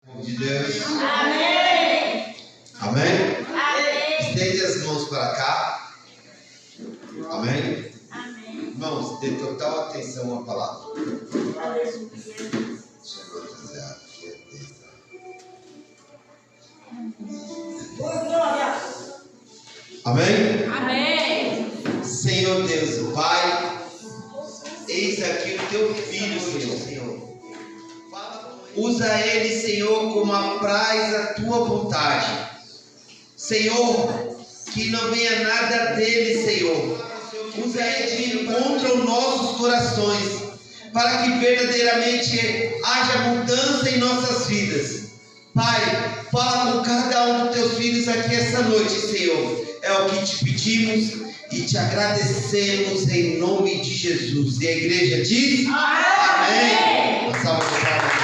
De Deus. Amém. Amém? Amém. Estende as mãos para cá. Amém? Amém. Irmãos, dê total atenção à palavra. Aleluia. Chegou a dizer aqui é Deus. Amém? Amém. Senhor Deus, Pai, eis aqui o teu filho, Senhor. Usa ele, Senhor, como apraz a tua vontade. Senhor, que não venha nada dele, Senhor. Usa ele de encontro aos nossos corações, para que verdadeiramente haja mudança em nossas vidas. Pai, fala com cada um dos teus filhos aqui essa noite, Senhor. É o que te pedimos e te agradecemos em nome de Jesus. E a igreja diz: Amém. Uma salva de palmas.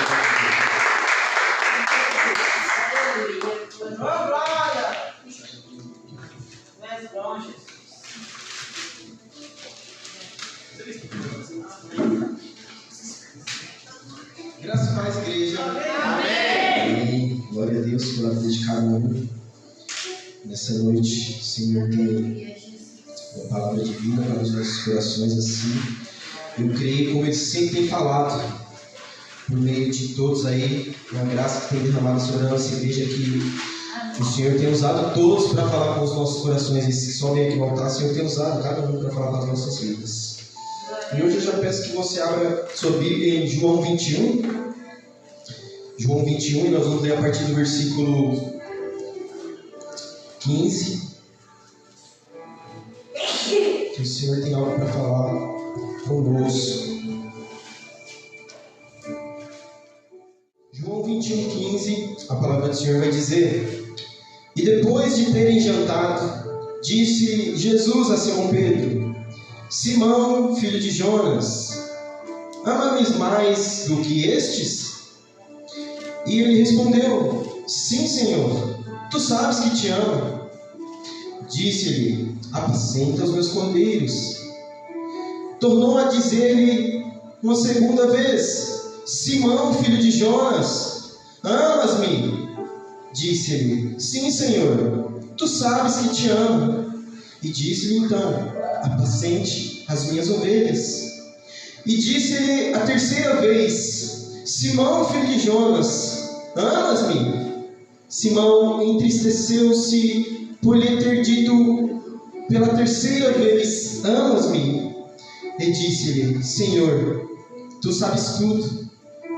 Graças a paz, igreja. Amém. Glória a Deus pela vida de cada um. Nessa noite, o Senhor tem uma palavra de vida para os nossos corações assim. Eu creio, como Ele sempre tem falado, por meio de todos aí, uma graça que tem derramado sobre a nossa igreja, que o Senhor tem usado todos para falar com os nossos corações. E se só vem aqui voltar, o Senhor tem usado cada um para falar com as nossas vidas. E hoje eu já peço que você abra sua Bíblia em João 21. João 21, e nós vamos ler a partir do versículo 15. Que o Senhor tem algo para falar conosco. João 21, 15, a palavra do Senhor vai dizer: E depois de terem jantado, disse Jesus a Simão Pedro: Simão, filho de Jonas, ama-me mais do que estes? E ele respondeu: Sim, Senhor, tu sabes que te amo. Disse-lhe: Apacenta os meus cordeiros. Tornou a dizer-lhe uma segunda vez: Simão, filho de Jonas, amas-me? Disse-lhe: Sim, Senhor, tu sabes que te amo. E disse-lhe então: Apacente as minhas ovelhas. E disse-lhe a terceira vez: Simão, filho de Jonas, amas-me? Simão entristeceu-se por lhe ter dito pela terceira vez: Amas-me? E disse-lhe: Senhor, tu sabes tudo,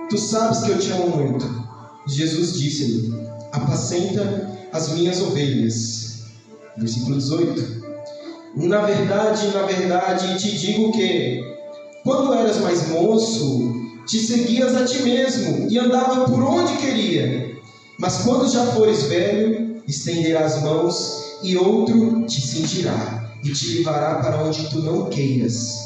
tu sabes que eu te amo muito. Jesus disse-lhe: Apacenta as minhas ovelhas. Versículo 18: Na verdade, te digo que, quando eras mais moço, te seguias a ti mesmo e andava por onde queria. Mas quando já fores velho, estenderás as mãos e outro te cingirá e te levará para onde tu não queiras.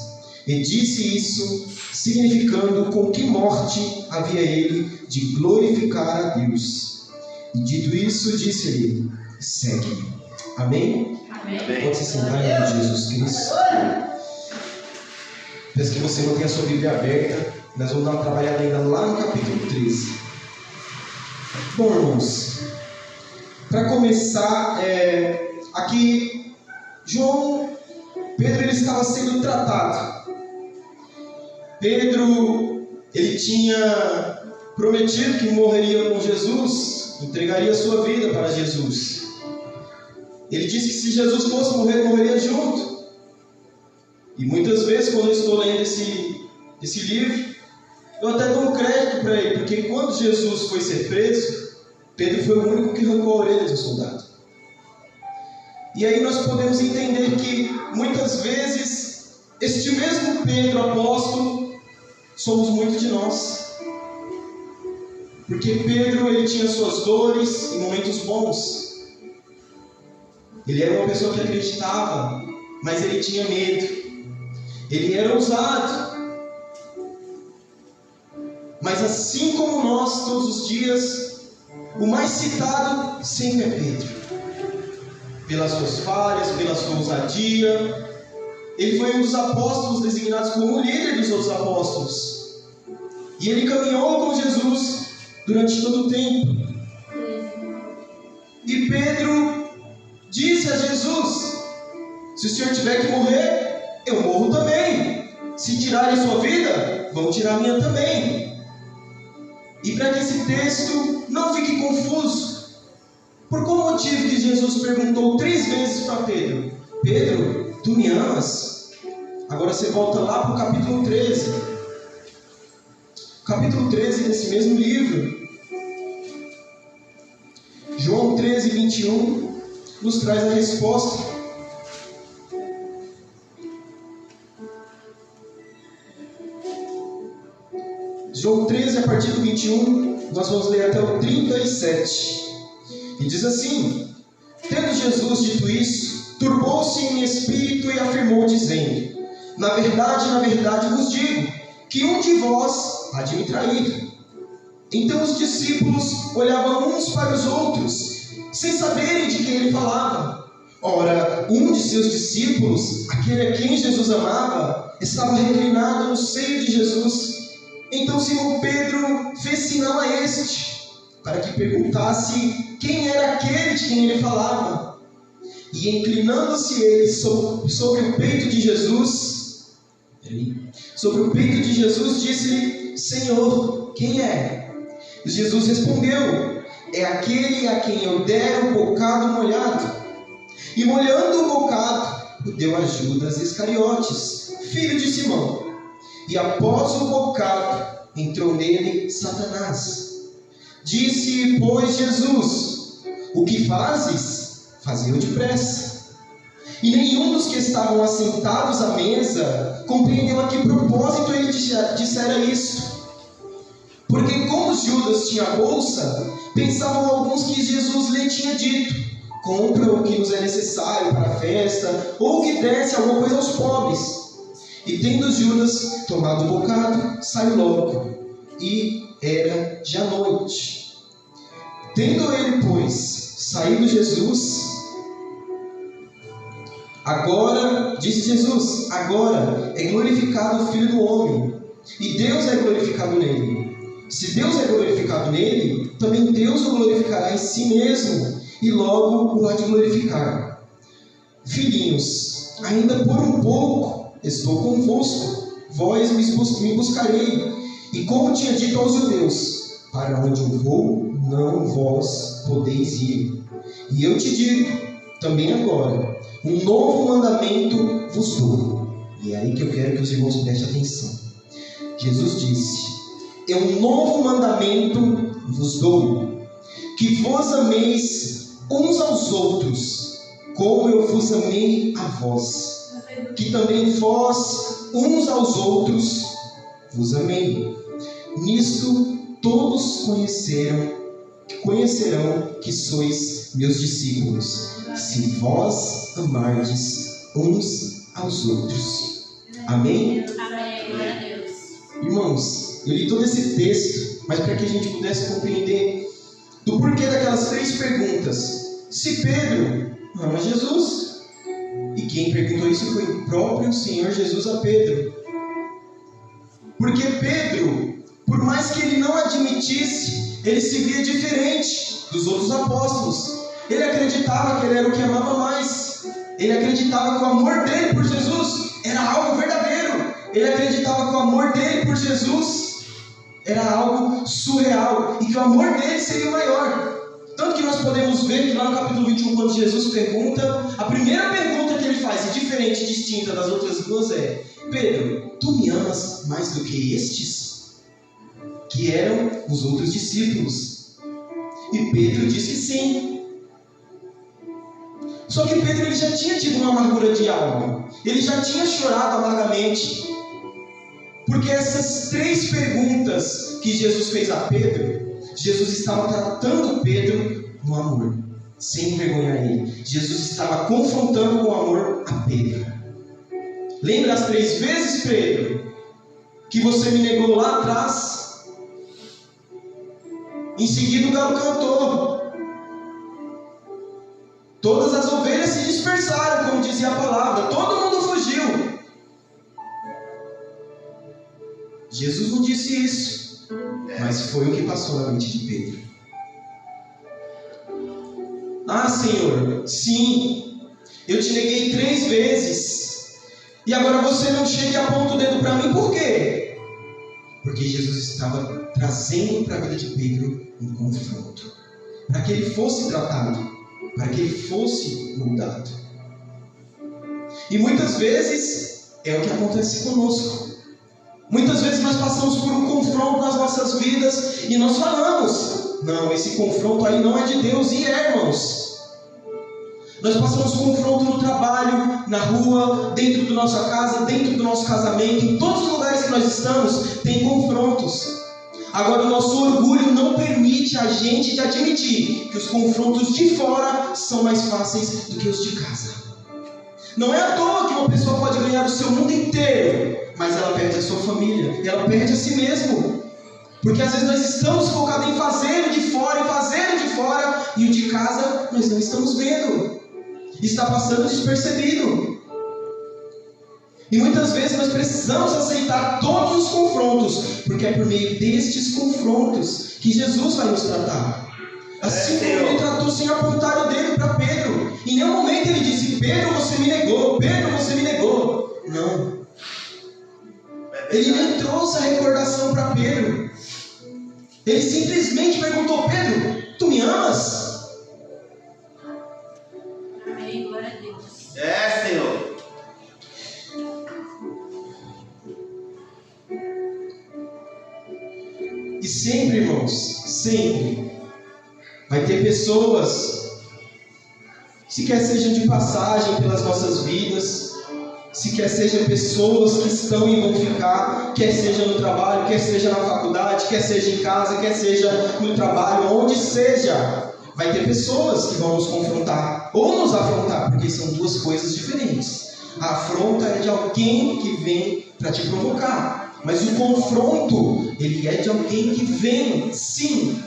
E disse isso, significando com que morte havia ele de glorificar a Deus. E dito isso, disse-lhe: Segue-me. Amém? Amém. Pode se sentar em nome de Jesus Cristo. Peço que você mantenha a sua Bíblia aberta. Nós vamos dar uma trabalhada ainda lá no capítulo 13. Bom, irmãos, para começar, aqui Pedro ele estava sendo tratado. Pedro, ele tinha prometido que morreria com Jesus, entregaria a sua vida para Jesus. Ele disse que se Jesus fosse morrer, morreria junto. E muitas vezes, quando eu estou lendo esse livro, eu até dou um crédito para ele, porque quando Jesus foi ser preso, Pedro foi o único que arrancou a orelha do soldado. E aí nós podemos entender que muitas vezes este mesmo Pedro apóstolo somos muitos de nós. Porque Pedro ele tinha suas dores e momentos bons. Ele era uma pessoa que acreditava, mas ele tinha medo. Ele era ousado. Mas assim como nós, todos os dias, o mais citado sempre é Pedro. Pelas suas falhas, pela sua ousadia. Ele foi um dos apóstolos designados como líder dos outros apóstolos. E ele caminhou com Jesus durante todo o tempo. E Pedro disse a Jesus: se o Senhor tiver que morrer, eu morro também. Se tirarem sua vida, vão tirar a minha também. E para que esse texto não fique confuso, por qual motivo que Jesus perguntou 3 vezes para Pedro: Pedro, tu me amas? Agora você volta lá para o capítulo 13. Capítulo 13 desse mesmo livro. João 13, 21 nos traz a resposta. João 13, a partir do 21, nós vamos ler até o 37. E diz assim: tendo Jesus dito isso, turbou-se em espírito e afirmou, dizendo: na verdade vos digo, que um de vós há de me trair. Então os discípulos olhavam uns para os outros, sem saberem de quem ele falava. Ora, um de seus discípulos, aquele a quem Jesus amava, estava reclinado no seio de Jesus. Então Simão Pedro fez sinal a este, para que perguntasse quem era aquele de quem ele falava. E inclinando-se ele sobre o peito de Jesus, disse-lhe: Senhor, quem é? E Jesus respondeu: é aquele a quem eu der o bocado molhado. E molhando o bocado, o deu a Judas Iscariotes, filho de Simão. E após o bocado, entrou nele Satanás. Disse, pois, Jesus: o que fazes? Faze-o depressa. E nenhum dos que estavam assentados à mesa compreendeu a que propósito ele dissera isso. Porque como Judas tinha a bolsa, pensavam alguns que Jesus lhe tinha dito: compra o que nos é necessário para a festa, ou que desse alguma coisa aos pobres. E tendo Judas tomado o bocado, saiu logo, e era já noite. Tendo ele, pois, saído Jesus, disse Jesus: agora é glorificado o Filho do Homem, e Deus é glorificado nele. Se Deus é glorificado nele, também Deus o glorificará em si mesmo, e logo o há de glorificar. Filhinhos, ainda por um pouco estou convosco, vós me buscarei. E como tinha dito aos judeus: para onde eu vou, não vós podeis ir. E eu te digo também agora: um novo mandamento vos dou. E é aí que eu quero que os irmãos prestem atenção. Jesus disse: um novo mandamento vos dou, que vos ameis uns aos outros, como eu vos amei a vós, que também vós uns aos outros vos amei. Nisto todos conhecerão que sois meus discípulos, se vós amardes uns aos outros. Amém? Amém. Glória a Deus. Irmãos, eu li todo esse texto, mas para que a gente pudesse compreender do porquê daquelas 3 perguntas. Se Pedro ama Jesus, e quem perguntou isso foi o próprio Senhor Jesus a Pedro. Porque Pedro, por mais que ele não admitisse, ele se via diferente dos outros apóstolos. Ele acreditava que ele era o que amava mais. Ele acreditava que o amor dele por Jesus era algo verdadeiro. Ele acreditava que o amor dele por Jesus era algo surreal e que o amor dele seria o maior. Tanto que nós podemos ver que lá no capítulo 21, quando Jesus pergunta, a primeira pergunta que ele faz, diferente e distinta das outras duas, é: Pedro, tu me amas mais do que estes? Que eram os outros discípulos. E Pedro diz que sim. Só que Pedro ele já tinha tido uma amargura de alma. Ele já tinha chorado amargamente. Porque essas 3 perguntas que Jesus fez a Pedro, Jesus estava tratando Pedro no amor, sem envergonhar ele. Jesus estava confrontando com amor a Pedro. Lembra as 3 vezes, Pedro, que você me negou lá atrás? Em seguida o galo cantou. Todas as ovelhas se dispersaram, como dizia a palavra. Todo mundo fugiu. Jesus não disse isso. Mas foi o que passou na mente de Pedro. Ah, Senhor, sim, eu te neguei 3 vezes. E agora você não chega e aponta o dedo para mim, por quê? Porque Jesus estava trazendo para a vida de Pedro um confronto. Para que ele fosse tratado, para que ele fosse moldado. E muitas vezes é o que acontece conosco. Muitas vezes nós passamos por um confronto nas nossas vidas e nós falamos: não, esse confronto aí não é de Deus. E irmãos, nós passamos confronto no trabalho, na rua, dentro da nossa casa, dentro do nosso casamento, em todos os lugares que nós estamos, tem confrontos. Agora, o nosso orgulho não permite a gente admitir que os confrontos de fora são mais fáceis do que os de casa. Não é à toa que uma pessoa pode ganhar o seu mundo inteiro, mas ela perde a sua família, e ela perde a si mesmo. Porque às vezes nós estamos focados em fazer o de fora, e o de casa nós não estamos vendo. Está passando despercebido. E muitas vezes nós precisamos aceitar todos os confrontos, porque é por meio destes confrontos que Jesus vai nos tratar. Assim como ele tratou sem apontar o dedo para Pedro. Em nenhum momento ele disse: Pedro, você me negou, Pedro, você me negou. Não. Ele nem trouxe a recordação para Pedro. Ele simplesmente perguntou: Pedro, tu me amas? Amém, glória a Deus. Senhor. E sempre, irmãos, sempre vai ter pessoas, se quer sejam de passagem pelas nossas vidas, se quer sejam pessoas que estão e vão ficar, quer seja no trabalho, quer seja na faculdade, quer seja em casa, quer seja no trabalho, onde seja, vai ter pessoas que vão nos confrontar ou nos afrontar, porque são duas coisas diferentes. A afronta é de alguém que vem para te provocar, mas o confronto, ele é de alguém que vem, sim,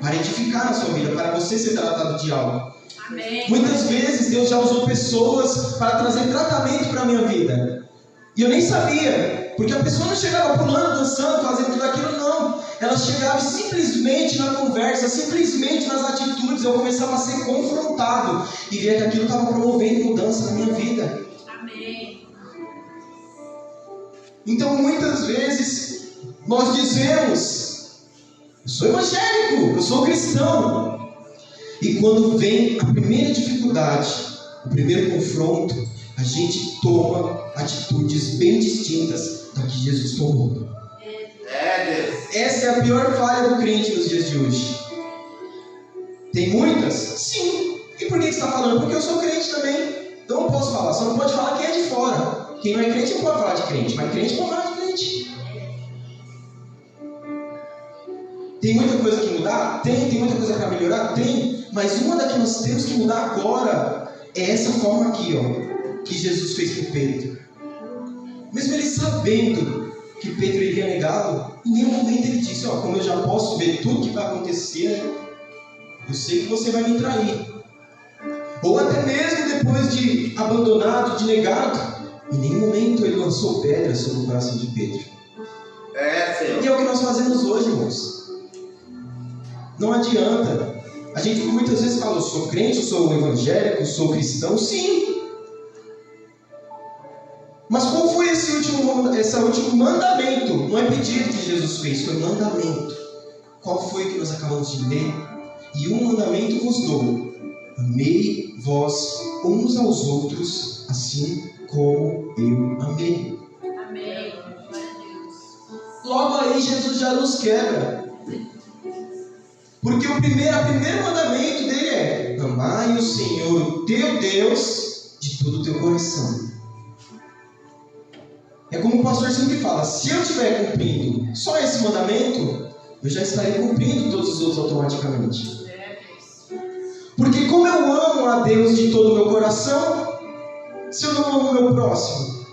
para edificar na sua vida, para você ser tratado de algo. Amém. Muitas vezes Deus já usou pessoas para trazer tratamento para a minha vida, e eu nem sabia, porque a pessoa não chegava pulando, dançando, fazendo tudo aquilo, não. Ela chegava simplesmente na conversa, simplesmente nas atitudes, eu começava a ser confrontado e via que aquilo estava promovendo mudança na minha vida. Amém. Então muitas vezes nós dizemos: eu sou evangélico, eu sou cristão. E quando vem a primeira dificuldade, o primeiro confronto, a gente toma atitudes bem distintas da que Jesus tomou. Deus. Essa é a pior falha do crente nos dias de hoje. Tem muitas? Sim. E por que você está falando? Porque eu sou crente também. Então eu posso falar, só não pode falar quem é de fora. Quem não é crente não pode falar de crente, mas crente pode falar de crente. Tem muita coisa que mudar? Tem muita coisa para melhorar? Tem. Mas uma da que nós temos que mudar agora é essa forma aqui, ó, que Jesus fez com Pedro. Mesmo ele sabendo que Pedro iria negá-lo, em nenhum momento ele disse: ó, como eu já posso ver tudo que vai acontecer, eu sei que você vai me trair. Ou até mesmo depois de abandonado, de negado, em nenhum momento ele lançou pedras sobre o coração de Pedro. Senhor. E é o que nós fazemos hoje, irmãos. Não adianta. A gente muitas vezes fala: eu sou crente, eu sou evangélico, eu sou cristão. Sim. Mas qual foi esse último mandamento? Não é pedido que Jesus fez, foi mandamento. Qual foi que nós acabamos de ler? E um mandamento vos dou: amei vós uns aos outros, assim como eu amei. Amém. Glória a Deus. Logo aí Jesus já nos quebra. Porque o primeiro mandamento dele é: amai o Senhor, o teu Deus, de todo o teu coração. É como o pastor sempre fala: se eu estiver cumprindo só esse mandamento, eu já estarei cumprindo todos os outros automaticamente. Porque como eu amo a Deus de todo o meu coração, se eu não amo o meu próximo?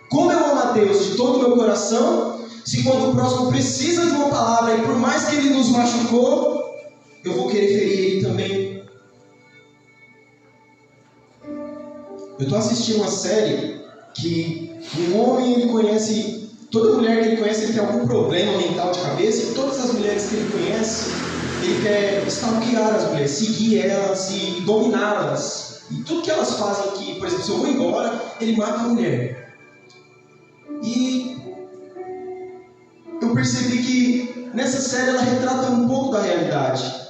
Como eu amo a Deus de todo o meu coração, se quando o próximo precisa de uma palavra e por mais que ele nos machucou, eu vou querer ferir ele também? Eu estou assistindo uma série que um homem ele conhece toda mulher que ele conhece, ele tem algum problema mental de cabeça, e todas as mulheres que ele conhece, ele quer stalkear as mulheres, seguir elas e dominá-las. E tudo que elas fazem aqui, por exemplo, se eu vou embora, ele mata a mulher. E eu percebi que nessa série ela retrata um pouco da realidade.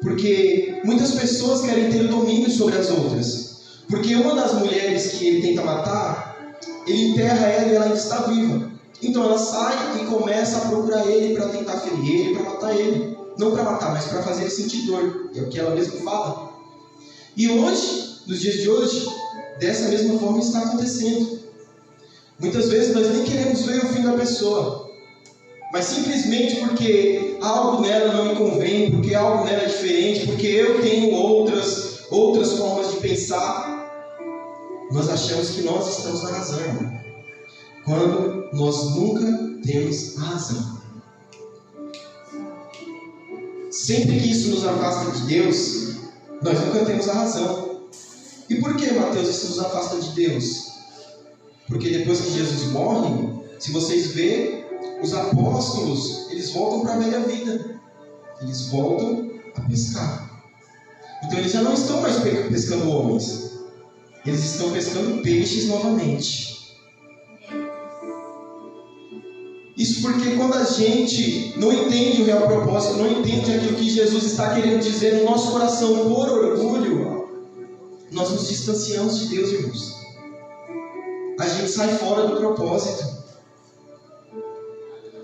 Porque muitas pessoas querem ter o domínio sobre as outras. Porque uma das mulheres que ele tenta matar, ele enterra ela e ela ainda está viva. Então ela sai e começa a procurar ele para tentar ferir ele, para matar ele. Não para matar, mas para fazer ele sentir dor. É o que ela mesma fala. E hoje, nos dias de hoje, dessa mesma forma está acontecendo. Muitas vezes nós nem queremos ver o fim da pessoa. Mas simplesmente porque algo nela não me convém, porque algo nela é diferente, porque eu tenho outras formas de pensar, nós achamos que nós estamos na razão, quando nós nunca temos a razão. Sempre que isso nos afasta de Deus, nós nunca temos a razão. E por que, Mateus, isso nos afasta de Deus? Porque depois que Jesus morre, se vocês verem, os apóstolos, eles voltam para a velha vida. Eles voltam a pescar. Então eles já não estão mais pescando homens. Eles estão pescando peixes novamente. Isso porque quando a gente não entende o real propósito, não entende aquilo que Jesus está querendo dizer no nosso coração por orgulho, nós nos distanciamos de Deus, irmãos. A gente sai fora do propósito.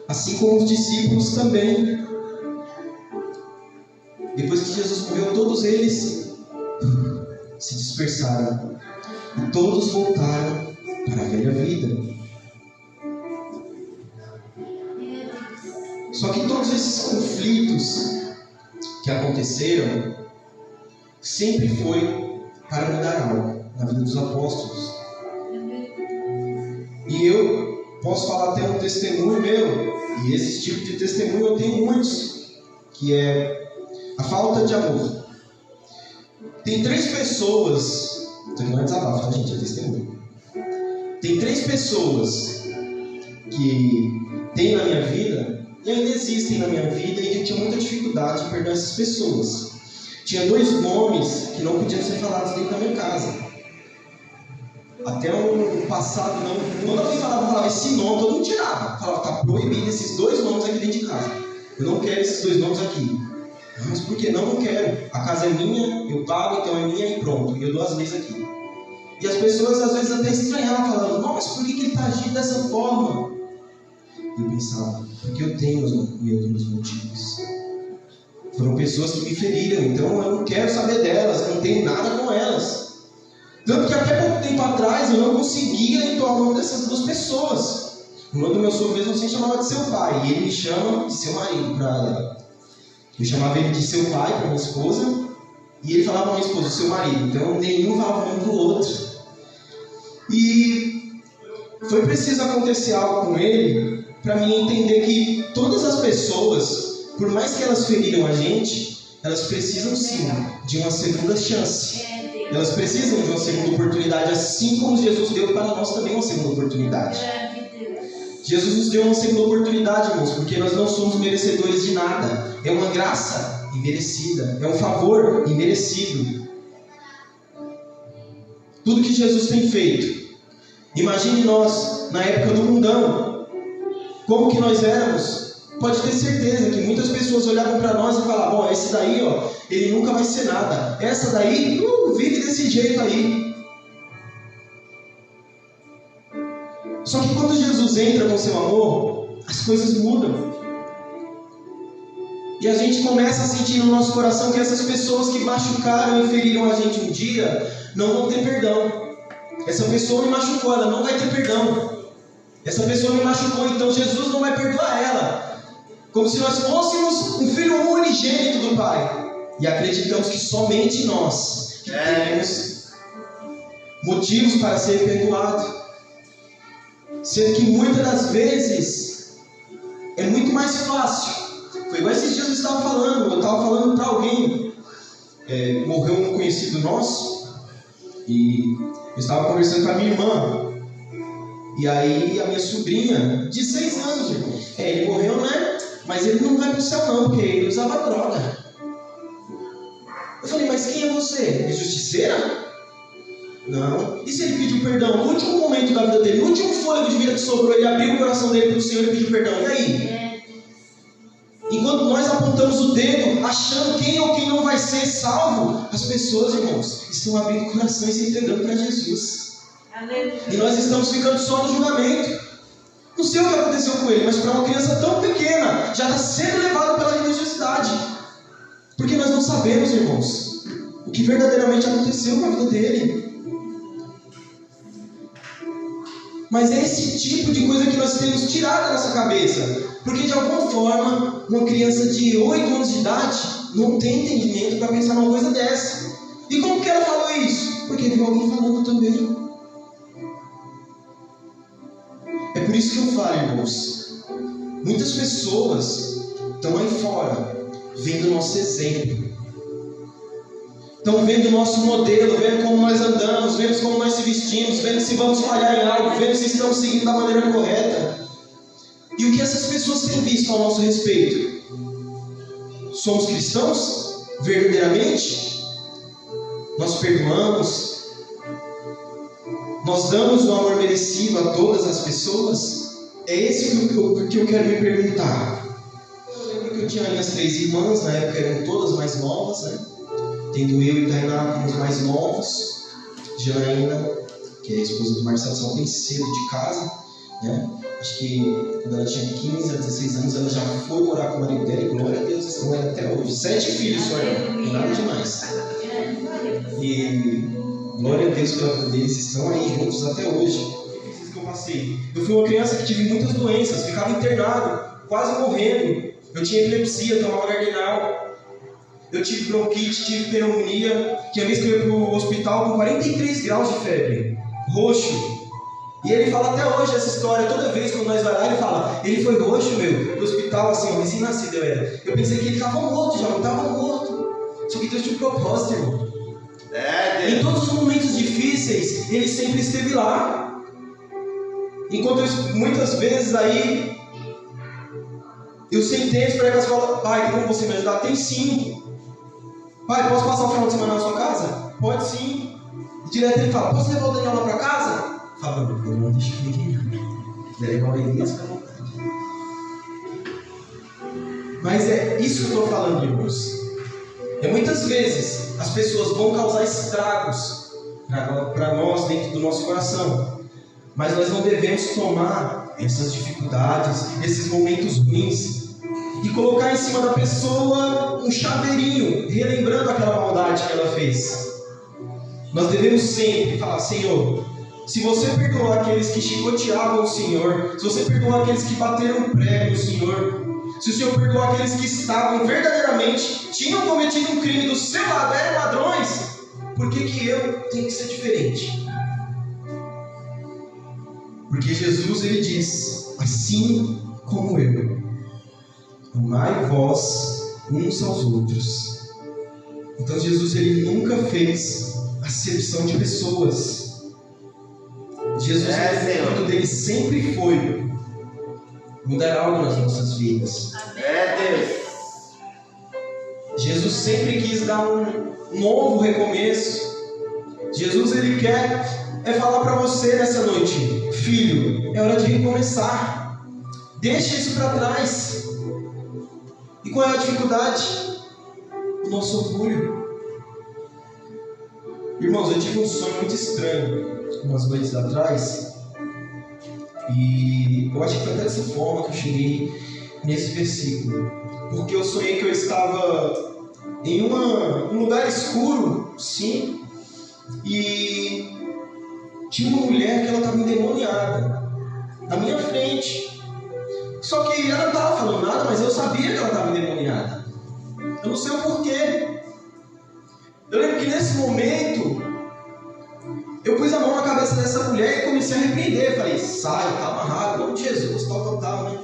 Assim como os discípulos também. Depois que Jesus morreu, todos eles se dispersaram. E todos voltaram para a velha vida. Só que todos esses conflitos que aconteceram sempre foi para mudar algo na vida dos apóstolos. E eu posso falar até um testemunho meu, e esse tipo de testemunho eu tenho muitos, que é a falta de amor. Tem 3 pessoas, então não é desabafo, tá, gente? É testemunho. Tem 3 pessoas que tem na minha vida, e ainda existem na minha vida, e eu tinha muita dificuldade em perdoar essas pessoas. Tinha 2 nomes que não podiam ser falados dentro da minha casa. Até o passado, quando alguém falava esse nome, todo mundo tirava. Falava, tá proibido esses 2 nomes aqui dentro de casa. Eu não quero esses 2 nomes aqui. Mas por que não? Não quero. A casa é minha, eu pago, então é minha e pronto. E eu dou as leis aqui. E as pessoas às vezes até estranhavam, falando, não, mas por que ele está agindo dessa forma? E eu pensava, porque eu tenho os meus motivos. Foram pessoas que me feriram, então eu não quero saber delas, eu não tenho nada com elas. Tanto que até pouco tempo atrás eu não conseguia entoar o nome dessas 2 pessoas. O nome do meu sogro mesmo assim chamava de seu pai, e ele me chama de seu marido para ela. Eu chamava ele de seu pai para minha esposa, e ele falava para minha esposa, seu marido. Então nenhum falava o nome do outro. E foi preciso acontecer algo com ele para mim entender que todas as pessoas, por mais que elas feriram a gente, elas precisam sim de uma segunda chance. Elas precisam de uma segunda oportunidade, assim como Jesus deu para nós também uma segunda oportunidade. Jesus nos deu uma segunda oportunidade, irmãos, porque nós não somos merecedores de nada. É uma graça imerecida, é um favor imerecido. Tudo que Jesus tem feito. Imagine nós, na época do mundão, como que nós éramos. Pode ter certeza que muitas pessoas olhavam para nós e falavam, ó, esse daí, ó, ele nunca vai ser nada. Essa daí, vive desse jeito aí. Só que quando Jesus entra com seu amor, as coisas mudam. E a gente começa a sentir no nosso coração que essas pessoas que machucaram e feriram a gente um dia, não vão ter perdão. Essa pessoa me machucou, ela não vai ter perdão. Essa pessoa me machucou, então Jesus não vai perdoar ela. Como se nós fôssemos um filho unigênito do Pai. E acreditamos que somente nós que temos motivos para ser perdoados. Sendo que muitas das vezes é muito mais fácil. Foi igual esses dias eu estava falando para alguém. Morreu um conhecido nosso. E eu estava conversando com a minha irmã. E aí a minha sobrinha, de 6 anos, irmão, ele morreu, né? Mas ele não vai pro céu não, porque ele usava droga. Eu falei, mas quem é você? É justiceira? Não. E se ele pediu perdão no último momento da vida dele, no último fôlego de vida que sobrou, ele abriu o coração dele para o Senhor e pediu perdão? E aí? Enquanto nós apontamos o dedo, achando quem ou quem não vai ser salvo, as pessoas, irmãos, estão abrindo o coração e se entregando para Jesus. E nós estamos ficando só no julgamento. Não sei o que aconteceu com ele, mas para uma criança tão pequena, já está sendo levado pela religiosidade. Porque nós não sabemos, irmãos, o que verdadeiramente aconteceu com a vida dele. Mas é esse tipo de coisa que nós temos tirado da nossa cabeça. Porque de alguma forma, uma criança de 8 anos de idade não tem entendimento para pensar numa coisa dessa. E como que ela falou isso? Porque viu alguém falando também. É por isso que eu falo, irmãos, muitas pessoas estão aí fora, vendo o nosso exemplo. Estão vendo o nosso modelo, vendo como nós andamos, vendo como nós se vestimos, vendo se vamos falhar em algo, vendo se estamos seguindo da maneira correta. E o que essas pessoas têm visto ao nosso respeito? Somos cristãos? Verdadeiramente? Nós perdoamos? Nós damos o amor merecido a todas as pessoas? É esse que eu quero me perguntar. Eu lembro que eu tinha minhas 3 irmãs, na época eram todas mais novas, né? Tendo eu e Tainá como os mais novos. Janaína, que é a esposa do Marcelo, saiu bem cedo de casa, né? Acho que quando ela tinha 15 a 16 anos, ela já foi morar com o marido dela, e glória a Deus, estão ela até hoje. 7 filhos só, não nada demais. E glória a Deus pela vida deles, estão aí juntos até hoje. O que eu passei? Eu fui uma criança que tive muitas doenças, ficava internado, quase morrendo. Eu tinha epilepsia, tomava Gardinal. Eu tive bronquite, tive pneumonia. Tinha vez que eu ia para o hospital com 43 graus de febre, roxo. E ele fala até hoje essa história, toda vez quando nós vamos lá, ele fala, ele foi roxo, meu, pro hospital, assim, recém-nascido eu era. Eu pensei que ele estava morto já, não estava morto. Só que Deus tinha um propósito, irmão. Em todos os momentos difíceis, ele sempre esteve lá. Enquanto muitas vezes aí, eu sentei para elas e falo, pai, como você me ajudar? Tem sim. Pai, posso passar o final de semana na sua casa? Pode sim. E direto ele fala, posso levar o Daniel lá para casa? Fala, não deixa eu ir. Vai levar o Elias para vontade. Mas é isso que eu estou falando, irmãos. Muitas vezes as pessoas vão causar estragos para nós dentro do nosso coração. Mas nós não devemos tomar essas dificuldades, esses momentos ruins, e colocar em cima da pessoa um chaveirinho, relembrando aquela maldade que ela fez. Nós devemos sempre falar, Senhor, se você perdoou aqueles que chicoteavam o Senhor, se você perdoou aqueles que bateram prego no Senhor, se o Senhor perdoou aqueles que estavam verdadeiramente, tinham cometido um crime do seu lado, eram ladrões, por que eu tenho que ser diferente? Porque Jesus, ele diz, assim como eu, amai vós uns aos outros. Então Jesus, ele nunca fez acepção de pessoas. Jesus, o intuito dele sempre foi mudar algo nas nossas vidas. Jesus sempre quis dar um novo recomeço. Jesus, ele quer falar para você nessa noite, filho, é hora de recomeçar. Deixa isso para trás. E qual é a dificuldade? O nosso orgulho. Irmãos, eu tive um sonho muito estranho umas noites atrás, e eu acho que foi até dessa forma que eu cheguei nesse versículo, porque eu sonhei que eu estava em um lugar escuro, sim, e tinha uma mulher que ela estava endemoniada na minha frente. Só que ela não estava falando nada, mas eu sabia que ela estava endemoniada. Eu não sei o porquê. Eu lembro que nesse momento eu pus a mão na cabeça dessa mulher e comecei a repreender. Falei, sai, tá amarrado, em nome de Jesus, tal, né?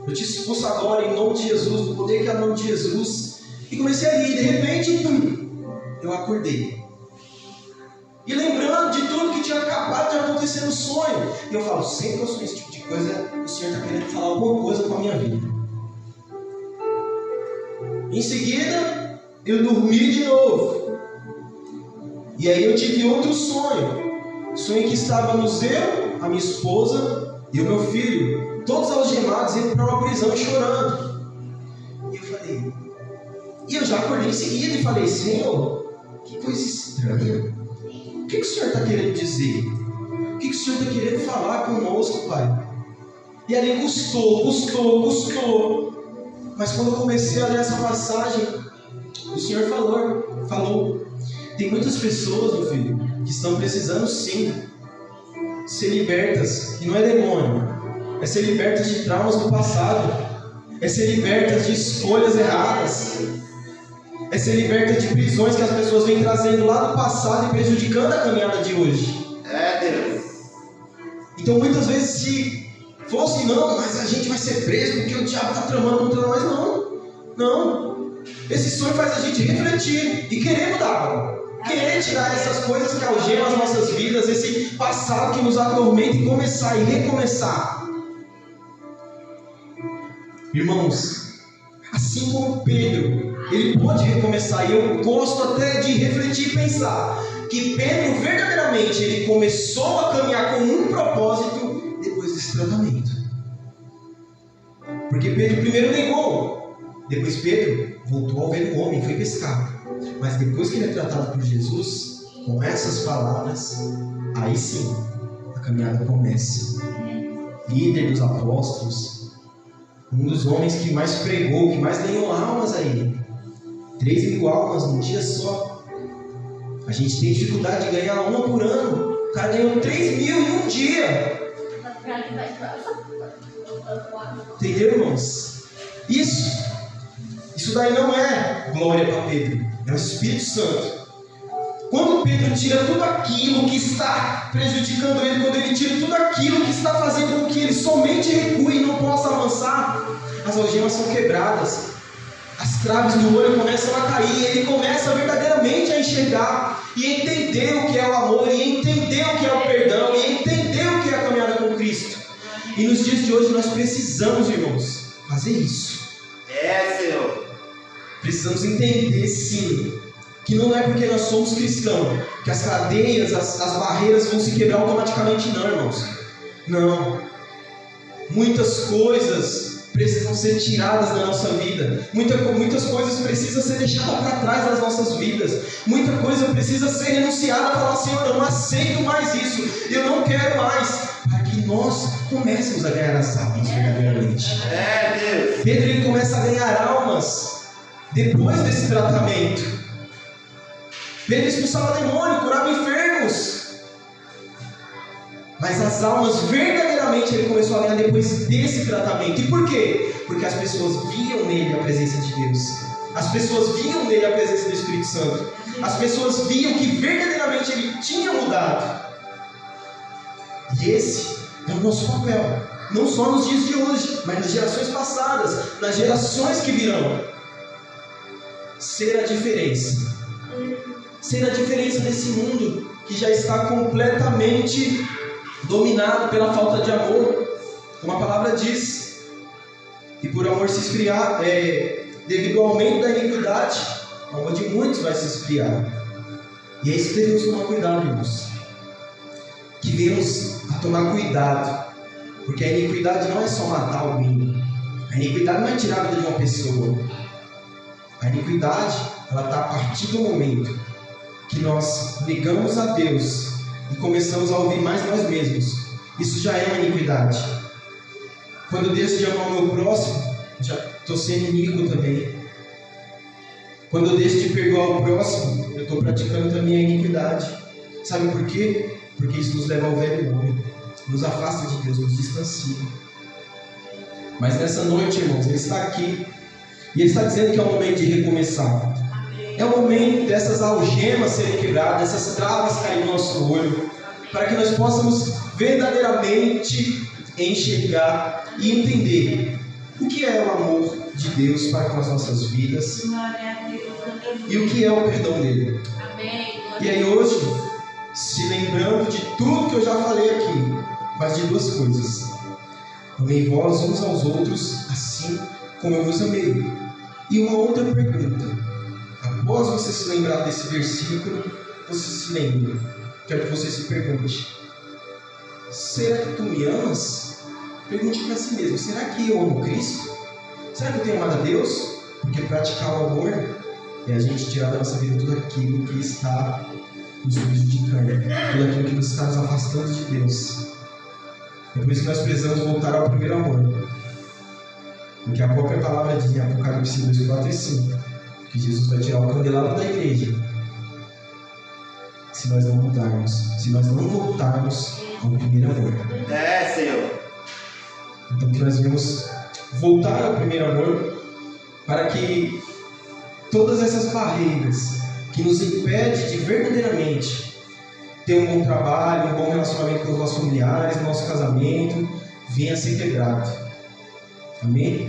Eu te expulso agora em nome de Jesus, no poder que é o nome de Jesus. E comecei a rir, de repente, eu acordei. E lembrando lembrando de tudo que tinha acabado de acontecer no sonho. E eu falo, sempre que eu sonho esse tipo de coisa, o Senhor está querendo falar alguma coisa com a minha vida. Em seguida, eu dormi de novo. E aí eu tive outro sonho. Sonho que estávamos eu, a minha esposa e o meu filho, todos algemados, indo para uma prisão chorando. E eu falei... E eu já acordei em seguida e falei, Senhor, que coisa estranha. O que o Senhor está querendo dizer? O que o Senhor está querendo falar conosco, Pai? E ali custou. Mas quando eu comecei a ler essa passagem, o Senhor falou, tem muitas pessoas, meu filho, que estão precisando sim ser libertas. E não é demônio, é ser libertas de traumas do passado, é ser libertas de escolhas erradas, é ser libertas de prisões que as pessoas vêm trazendo lá do passado e prejudicando a caminhada de hoje. Deus. Então muitas vezes se fosse, não, mas a gente vai ser preso porque o diabo está tramando contra nós. Não. Esse sonho faz a gente refletir e querer mudar. Querer tirar essas coisas que algemam as nossas vidas, esse passado que nos atormenta e começar e recomeçar. Irmãos, assim como Pedro, ele pôde recomeçar, e eu gosto até de refletir e pensar que Pedro verdadeiramente ele começou a caminhar com um propósito depois desse tratamento. Porque Pedro primeiro negou, depois Pedro voltou ao velho homem, foi pescar. Mas depois que ele é tratado por Jesus, com essas palavras, aí sim, a caminhada começa. Líder dos apóstolos, um dos homens que mais pregou, que mais ganhou almas aí. 3.000 almas num dia só. A gente tem dificuldade de ganhar uma por ano. O cara ganhou 3.000 em um dia. Entendeu, irmãos? Isso daí não é glória para Pedro, é o Espírito Santo. Quando Pedro tira tudo aquilo que está prejudicando ele, quando ele tira tudo aquilo que está fazendo com que ele somente recue e não possa avançar, as algemas são quebradas, as traves do olho começam a cair, ele começa verdadeiramente a enxergar e entender o que é o amor, e entender o que é o perdão, e entender o que é a caminhada com Cristo. E nos dias de hoje nós precisamos, irmãos, fazer isso. Senhor. Precisamos entender, sim, que não é porque nós somos cristãos que as cadeias, as barreiras vão se quebrar automaticamente, não, irmãos. Não. Muitas coisas precisam ser tiradas da nossa vida. Muitas coisas precisam ser deixadas para trás das nossas vidas. Muita coisa precisa ser renunciada. Falar, Senhor, eu não aceito mais isso. Eu não quero mais. Para que nós comecemos a ganhar as almas verdadeiramente. Deus. Pedro ele começa a ganhar almas depois desse tratamento. Pedro expulsava demônio, curava enfermos. Mas as almas verdadeiramente ele começou a ganhar depois desse tratamento. E por quê? Porque as pessoas viam nele a presença de Deus. As pessoas viam nele a presença do Espírito Santo. As pessoas viam que verdadeiramente ele tinha mudado. E esse é o nosso papel. Não só nos dias de hoje, mas nas gerações passadas, nas gerações que virão. Ser a diferença. Ser a diferença desse mundo que já está completamente dominado pela falta de amor, como a palavra diz. E por amor se esfriar, devido ao aumento da iniquidade, o amor de muitos vai se esfriar. E é isso que devemos tomar cuidado, irmãos. Que devemos a tomar cuidado, porque a iniquidade não é só matar alguém. A iniquidade não é tirar a vida de uma pessoa. A iniquidade, ela está a partir do momento que nós negamos a Deus e começamos a ouvir mais nós mesmos. Isso já é uma iniquidade. Quando eu deixo de amar o meu próximo, já estou sendo iníquo também. Quando eu deixo de perdoar o próximo, eu estou praticando também a iniquidade. Sabe por quê? Porque isso nos leva ao velho homem, nos afasta de Deus, nos distancia. Mas nessa noite, irmãos, Ele está aqui e Ele está dizendo que é o momento de recomeçar. É o momento dessas algemas serem quebradas, dessas travas caírem no nosso olho, para que nós possamos verdadeiramente enxergar e entender o que é o amor de Deus para com as nossas vidas e o que é o perdão dele. E aí hoje, se lembrando de tudo que eu já falei aqui, mas de duas coisas. Amei vós uns aos outros, assim como eu vos amei. E uma outra pergunta. Após você se lembrar desse versículo, você se lembra. Quero que você se pergunte: será que tu me amas? Pergunte para si mesmo: será que eu amo Cristo? Será que eu tenho amado a Deus? Porque praticar o amor é a gente tirar da nossa vida tudo aquilo que está nos prejudicando, tudo aquilo que nos está nos afastando de Deus. É por isso que nós precisamos voltar ao primeiro amor. Porque a própria palavra diz em Apocalipse 2, 4 e 5 que Jesus vai tirar o candelabro da igreja se nós não mudarmos, se nós não voltarmos ao primeiro amor. É, Senhor. Então que nós vamos voltar ao primeiro amor para que todas essas barreiras que nos impedem de verdadeiramente ter um bom trabalho, um bom relacionamento com os nossos familiares, nosso casamento, venha a ser quebrado. Amém?